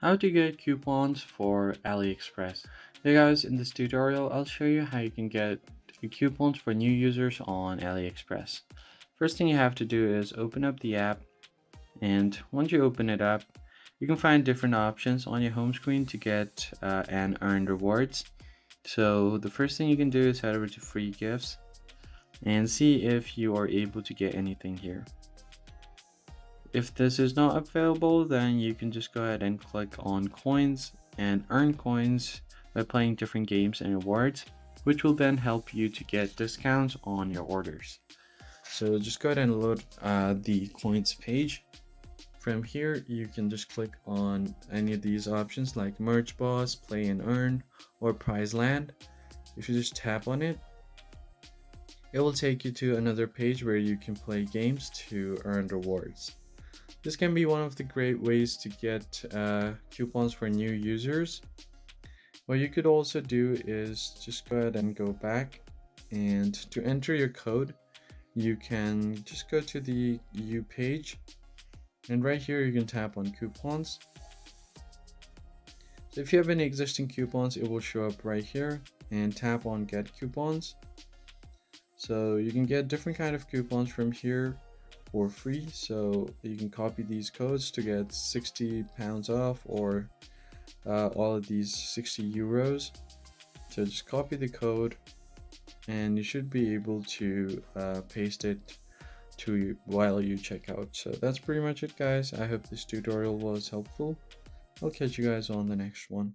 How to get coupons for AliExpress. Hey guys, in this tutorial I'll show you how you can get coupons for new users on AliExpress. First thing you have to do is open up the app, and once you open it up you can find different options on your home screen to get and earn rewards. So the first thing you can do is head over to free gifts and see if you are able to get anything here. If this is not available, then you can just go ahead and click on coins and earn coins by playing different games and rewards, which will then help you to get discounts on your orders. So just go ahead and load the coins page. From here, you can just click on any of these options like Merch Boss, Play and Earn, or Prize Land. If you just tap on it, it will take you to another page where you can play games to earn rewards. This can be one of the great ways to get coupons for new users. What you could also do is just go ahead and go back, and to enter your code you can just go to the U page, and right here you can tap on coupons. So if you have any existing coupons, it will show up right here, and tap on get coupons. So you can get different kind of coupons from here for free. So you can copy these codes to get 60 pounds off, or all of these 60 euros. So just copy the code and you should be able to paste it to you while you check out. So that's pretty much it, guys. I hope this tutorial was helpful. I'll catch you guys on the next one.